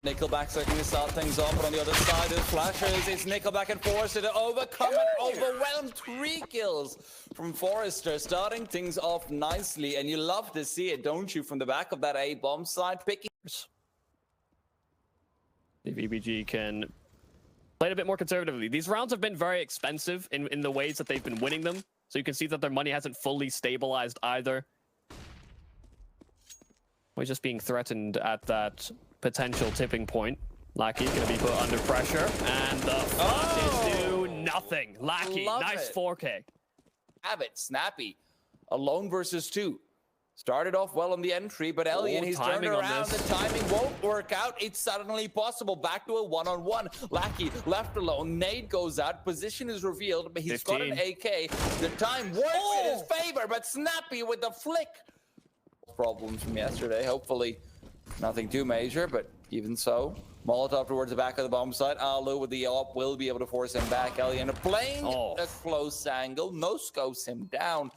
Nickelback looking to start things off, but on the other side of Flashers, it's Nickelback and Forrester to overcome and overwhelm 3 kills from Forrester, starting things off nicely, and you love to see it, don't you, from the back of that A bomb side, picking. If EPG can play it a bit more conservatively. These rounds have been very expensive in the ways that they've been winning them, so you can see that their money hasn't fully stabilized either. We're just being threatened at that potential tipping point. Lackey going to be put under pressure, and the flashes do nothing. Lackey, nice 4K. Have it, Snappy. Alone versus 2. Started off well on the entry, but Elian, he's turned around. The timing won't work out. It's suddenly possible. Back to a one-on-one. Lackey left alone. Nade goes out. Position is revealed, but he's 15. Got an AK. The time works in his favor, but Snappy with the flick. Problems from yesterday. Hopefully nothing too major, but even so. Molotov towards the back of the bomb site. Alu with the op will be able to force him back. Elian playing a close angle. No scopes him down.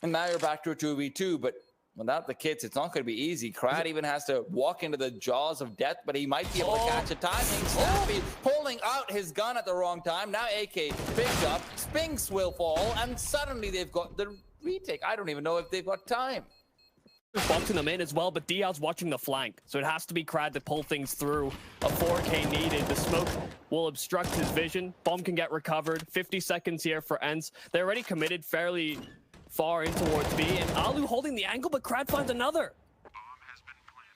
And now you're back to a 2v2, but without the kits, it's not going to be easy. Krad even has to walk into the jaws of death, but he might be able to catch a timing. Snappy pulling out his gun at the wrong time. Now AK picked up. Spinks will fall, and suddenly they've got the retake. I don't even know if they've got time. Boxing them in as well, but Diaz watching the flank, so it has to be Krad to pull things through. A 4K needed. The smoke will obstruct his vision. Bomb can get recovered. 50 seconds here for Ence. They're already committed fairly far in towards B, and Alu holding the angle, but Krad finds another.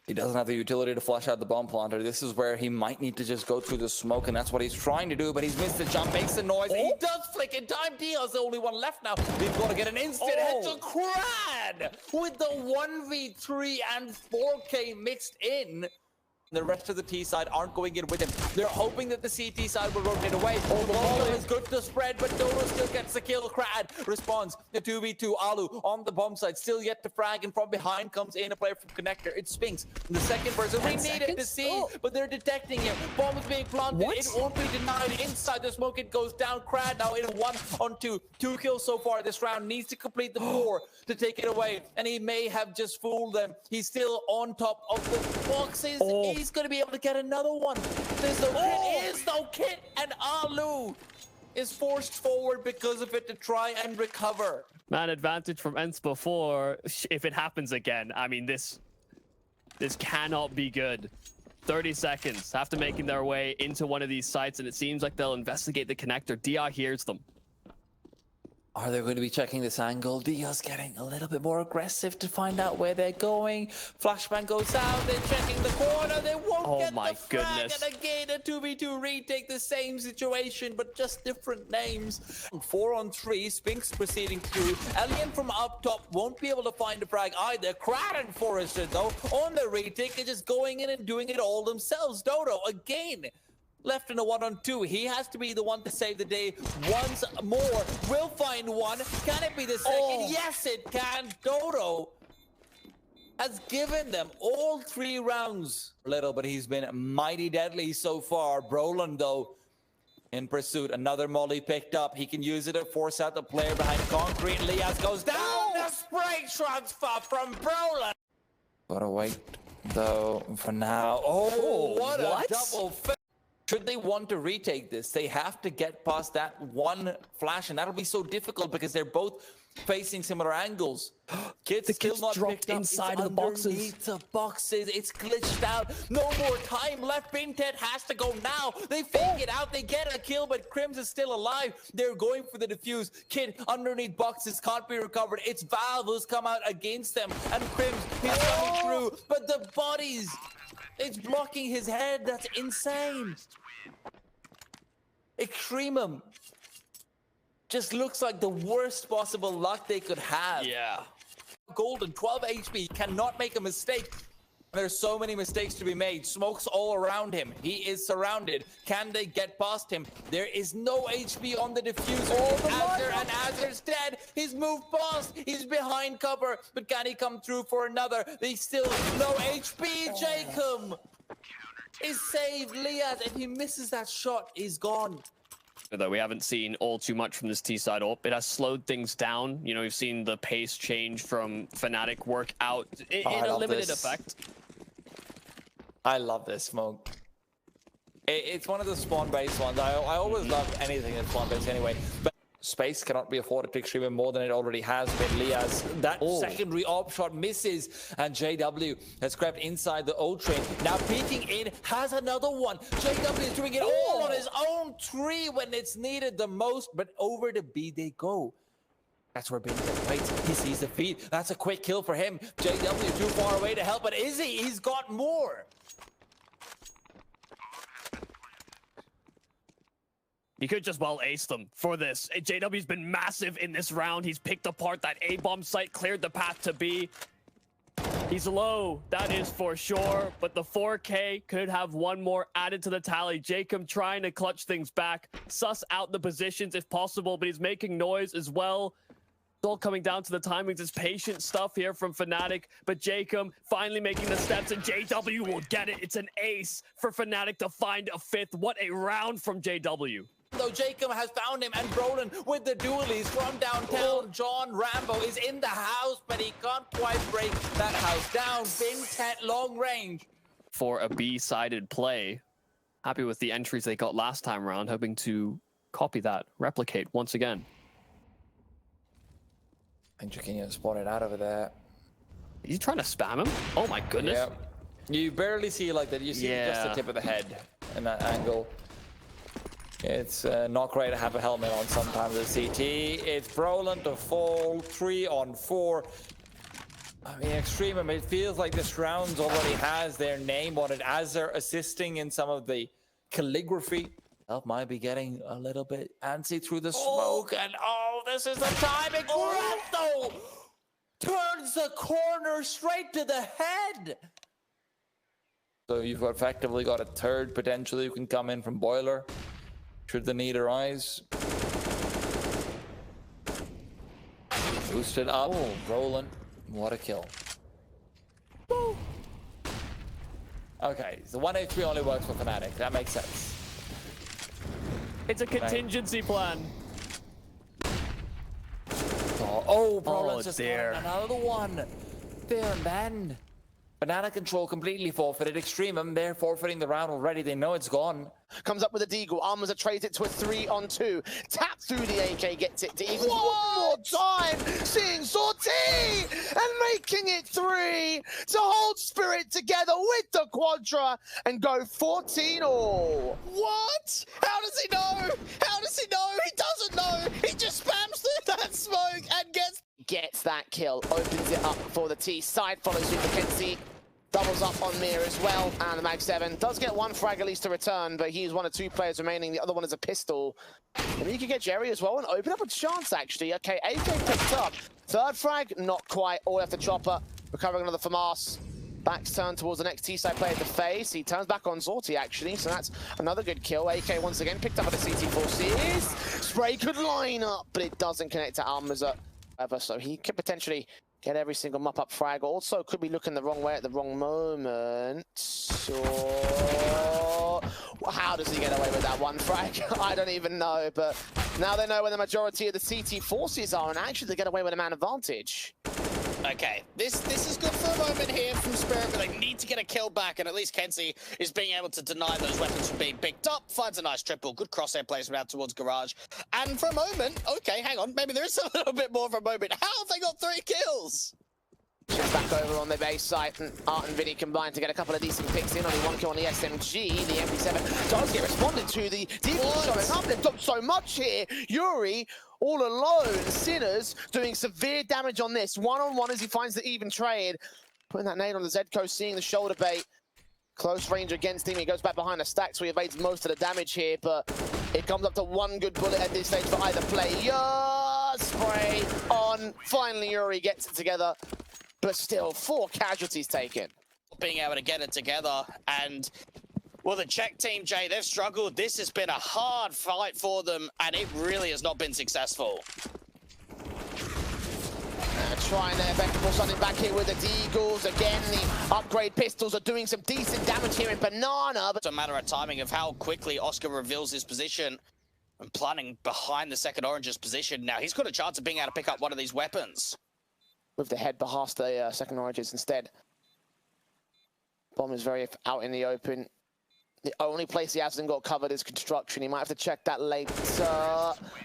He doesn't have the utility to flush out the bomb planter. This is where he might need to just go through the smoke, and that's what he's trying to do, but he's missed the jump, makes the noise. He does flick in time. Diaz the only one left now. They've got to get an instant head to Krad with the 1v3 and 4K mixed in. The rest of the T side aren't going in with him. They're hoping that the CT side will rotate away. Molotov is good to spread, but Dodo still gets the kill. Krad responds. The 2v2. Alu on the bomb side, still yet to frag, and from behind comes in a player from Connector. It's Spinks, the second person we needed to see, but they're detecting him. Bomb is being planted. It won't be denied. Inside the smoke, it goes down. Krad now in 1-on-2. 2 kills so far this round. Needs to complete the 4 to take it away, and he may have just fooled them. He's still on top of the boxes. He's going to be able to get another one. There's no kit. Is no kit, and Alu is forced forward because of it to try and recover. Man advantage from Ence before. If it happens again, I mean, this cannot be good. 30 seconds after making their way into one of these sites, and it seems like they'll investigate the connector. Dia hears them. Are they going to be checking this angle? Diaz getting a little bit more aggressive to find out where they're going. Flashbang goes out. They're checking the corner. They won't get the frag. And again, a 2v2 retake. The same situation, but just different names. 4-on-3. Spinks proceeding through. Elian from up top won't be able to find a frag either. Krad and Forrester, though, on the retake, they're just going in and doing it all themselves. Dodo, again, left in a 1-on-2. He has to be the one to save the day once more. Will find one. Can it be the second? Yes, it can. Dodo has given them all 3 rounds. Little, but he's been mighty deadly so far. Brolin, though, in pursuit. Another molly picked up. He can use it to force out the player behind concrete. Lias goes down. The spray transfer from Brolin. Gotta wait, though, for now. What a double fit. Should they want to retake this, they have to get past that one flash, and that'll be so difficult because they're both facing similar angles. Kids still not dropped inside of the boxes. The boxes, it's glitched out. No more time left. Binted has to go now. They fake it out. They get a kill, but Crims is still alive. They're going for the defuse. Kid underneath boxes can't be recovered. It's Valve who's come out against them, and Crims is coming through, but the bodies. It's blocking his head. That's insane. EXTREMUM just looks like the worst possible luck they could have. Yeah. Golden, 12 HP, cannot make a mistake. There's so many mistakes to be made. Smoke's all around him. He is surrounded. Can they get past him? There is no HP on the diffuser. And Azer's dead. He's moved past. He's behind cover. But can he come through for another? There's still no HP. Jacob is saved. Liaz, if he misses that shot, he's gone. Though we haven't seen all too much from this T side up. It has slowed things down. You know, we've seen the pace change from Fnatic work out in a limited effect. I love this smoke. It's one of the spawn-based ones. I always love anything that's spawn-based anyway. But space cannot be afforded to EXTREMUM more than it already has been. Liaz, that secondary op shot misses, and JW has crept inside the O train. Now peeking in, has another one. JW is doing it all on his own tree when it's needed the most, but over to B they go. That's where Bin waits. He sees the feed. That's a quick kill for him. JW too far away to help, but is he? He's got more. He could just well ace them for this. JW's been massive in this round. He's picked apart that A-bomb site, cleared the path to B. He's low, that is for sure, but the 4K could have one more added to the tally. Jacob trying to clutch things back, suss out the positions if possible, but he's making noise as well. It's all coming down to the timings. It's patient stuff here from Fnatic, but Jacob finally making the steps, and JW will get it. It's an ace for Fnatic to find a fifth. What a round from JW. Though Jacob has found him, and Brolin with the dualies from downtown. John Rambo is in the house, but he can't quite break that house down. Bin long range. For a B-sided play. Happy with the entries they got last time around, hoping to copy that, replicate once again. And Jaquinho spotted out over there. He's trying to spam him? Oh my goodness. Yeah. You barely see like that. You see just the tip of the head in that angle. It's not great to have a helmet on sometimes at CT. It's Brolin to fall 3-on-4. I mean, EXTREMUM, it feels like this round already has their name on it as they're assisting in some of the calligraphy. Help might be getting a little bit antsy through the smoke, and this is the timing. Grotto turns the corner straight to the head. So you've effectively got a third potentially who can come in from Boiler. Should the need arise. Boosted up. Rolling. What a kill. Woo. Okay, so 1HP only works for Fnatic. That makes sense. It's a contingency plan. Brolin's just got another one. There and then. Banana control completely forfeited. EXTREMUM, they're forfeiting the round already. They know it's gone. Comes up with a deagle. Armors trades it to a 3-on-2. Tap through the AK, gets it to Eagles one more time. Seeing Sortie and making it 3 to hold Spirit together with the Quadra and go 14-all. What? How does he know? How does he know? He doesn't know. He just spams through that smoke and gets that kill. Opens it up for the T side. Follows with Mackenzie. Doubles up on Mir as well, and the Mag 7 does get one frag at least to return, but he's one of 2 players remaining. The other one is a pistol. And you can get Jerry as well and open up a chance, actually. Okay, AK picked up. Third frag, not quite. All after Chopper. Recovering another FAMAS. Back's turned towards the next T-side player to FaZe. He turns back on Sortie, actually, so that's another good kill. AK once again picked up at the CT4Cs. Spray could line up, but it doesn't connect to Almaza. So he could potentially get every single mop-up frag. Also, could be looking the wrong way at the wrong moment. Or how does he get away with that one frag? I don't even know, but now they know where the majority of the CT forces are, and actually they get away with a man advantage. Okay, this is good for a moment here from Spirit, but they need to get a kill back, and at least Kenzie is being able to deny those weapons from being picked up. Finds a nice triple, good crosshair placement out towards Garage. And for a moment, okay, hang on, maybe there is a little bit more for a moment. How have they got 3 kills? Just back over on the base site, and Art and Vinny combined to get a couple of decent picks in. Only 1 kill on the SMG. The MP7 does get responded to. The Deagle showing up. They've done so much here. Yuri all alone. Sinners doing severe damage on this. 1-on-1 as he finds the even trade. Putting that nade on the Zedco, seeing the shoulder bait. Close range against him. He goes back behind the stack, so he evades most of the damage here, but it comes up to 1 good bullet at this stage for either player. Spray on. Finally, Yuri gets it together. But still, 4 casualties taken. Being able to get it together, and well, the Czech team, Jay, they've struggled. This has been a hard fight for them, and it really has not been successful. Trying their best to pull something back here with the Deagles. Again, the upgrade pistols are doing some decent damage here in Banana. But it's a matter of timing of how quickly Oscar reveals his position and planning behind the second Orange's position. Now, he's got a chance of being able to pick up one of these weapons. With the head past the second Oranges instead. Bomb is very out in the open. The only place he hasn't got covered is construction. He might have to check that later.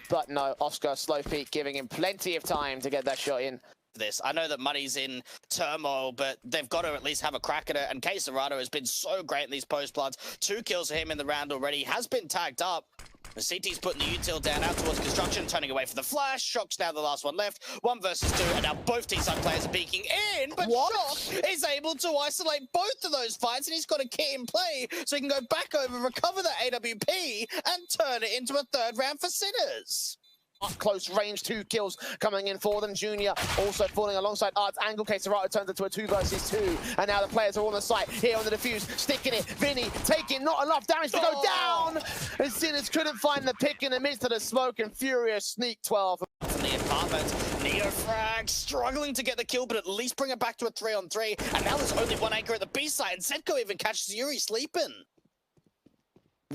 But no, Oscar slow peek, giving him plenty of time to get that shot in. This. I know that Money's in turmoil, but they've got to at least have a crack at it. And kxgo has been so great in these post bloods. 2 kills for him in the round already. He has been tagged up. The CT's putting the util down out towards construction, turning away for the flash. shox now the last one left. 1 versus 2, and now both T-side players are peeking in. But shox is able to isolate both of those fights, and he's got a kit in play, so he can go back over, recover that AWP, and turn it into a 3rd round for Sinners. Up close range, 2 kills coming in for them. Junior also falling alongside Art's angle. kxgo turns into a 2 versus 2. And now the players are on the site here on the defuse, sticking it. Vinny taking not enough damage to go down. And Sinners couldn't find the pick in the midst of the smoke, and Furia sneak 12. From the apartment, Neofrag struggling to get the kill, but at least bring it back to a 3-on-3. And now there's only 1 anchor at the B side, and csgo even catches Yuri sleeping.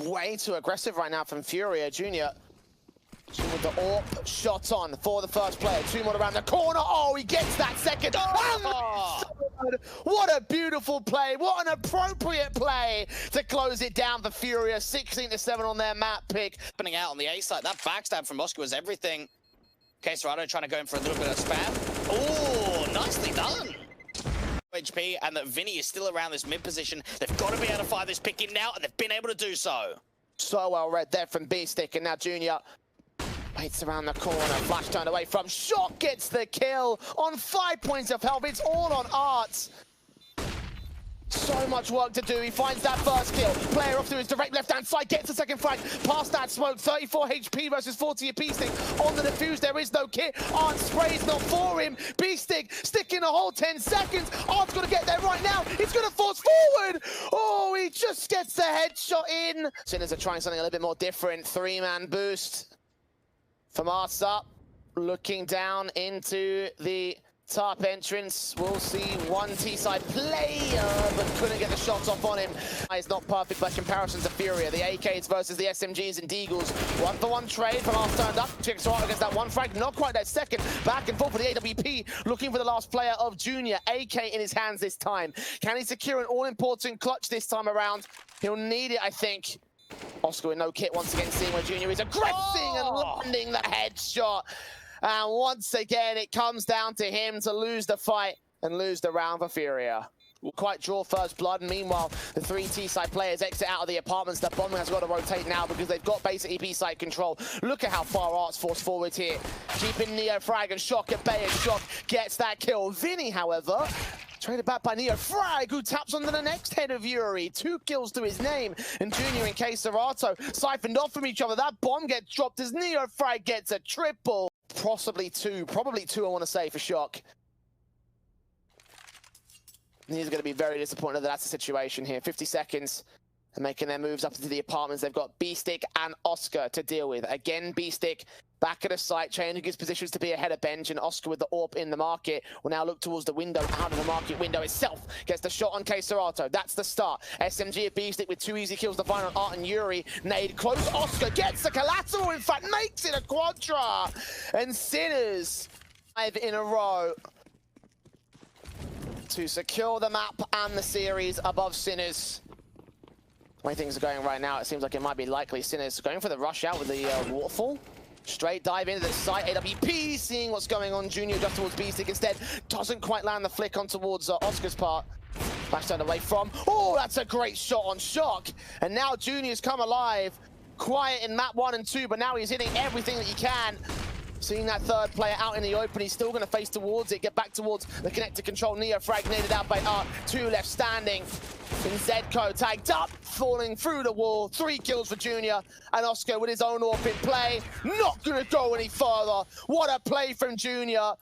Way too aggressive right now from Furia. Junior with the AWP shot on for the first player. 2 more around the corner. Oh, he gets that second. Oh! What a beautiful play. What an appropriate play to close it down for Furia. 16-7 on their map pick. Happening out on the A side. That backstab from Oscar was everything. kxgo trying to go in for a little bit of spam. Oh, nicely done. HP, and that Vinny is still around this mid position. They've got to be able to fire this pick in now, and they've been able to do so. So well read there from B-Stick, and now Junior waits around the corner. Flash turned away from shox, gets the kill on 5 points of health. It's all on Arts. So much work to do. He finds that first kill. Player off to his direct left-hand side, gets the second frag. Past that smoke, 34 HP versus 40 of B-Stick. On the defuse, there is no kit. Art sprays not for him. B-Stick sticking a whole 10 seconds. Art's got to get there right now. He's going to force forward. Oh, he just gets the headshot in. Sinners are trying something a little bit more different. 3-man boost from Arts up. Looking down into the top entrance. We'll see 1 T-side player, but couldn't get the shots off on him. It's not perfect by comparison to Furia. The AKs versus the SMGs and Deagles. 1-for-1 trade from Arts turned up. kxgo against that 1 frag. Not quite that second. Back and forth for the AWP. Looking for the last player of Junior. AK in his hands this time. Can he secure an all-important clutch this time around? He'll need it, I think. Oscar with no kit once again, seeing where Junior is aggressing and landing the headshot. And once again, it comes down to him to lose the fight and lose the round for Furia. Will quite draw first blood. Meanwhile, the 3 T-side players exit out of the apartments. The bomb has got to rotate now because they've got basically B-side control. Look at how far Art's forced forward here. Keeping Neofrag and shox at bay, and shox gets that kill. Vinny, however, traded back by Neofrag, who taps onto the next head of Yuri. 2 kills to his name. And Junior and kxgo siphoned off from each other. That bomb gets dropped as Neofrag gets a triple. Possibly 2. Probably 2, I want to say, for shox. He's going to be very disappointed that that's the situation here. 50 seconds. And making their moves up into the apartments. They've got B-Stick and Oscar to deal with. Again, B-Stick back at the site, changing his positions to be ahead of Benj, and Oscar with the AWP in the market will now look towards the window, out of the market window itself. Gets the shot on kxgo. That's the start. SMG at B-Stick with 2 easy kills to find on Art and Yuri. Nade close. Oscar gets the collateral, in fact, makes it a quadra. And Sinners 5 in a row to secure the map and the series above Sinners. The way things are going right now, it seems like it might be likely Sinners going for the rush out with the waterfall. Straight dive into the site. AWP seeing what's going on. Junior just towards B-Stick instead. Doesn't quite land the flick on towards Oscar's part. Flash turned away from. Oh, that's a great shot on shox. And now Junior's come alive. Quiet in map 1 and 2, but now he's hitting everything that he can. Seeing that 3rd player out in the open, he's still going to face towards it, get back towards the connector control. Neofrag naded out by Art, 2 left standing. And csgo tagged up, falling through the wall. 3 kills for Junior, and Oscar with his own AWP in play. Not going to go any further. What a play from Junior.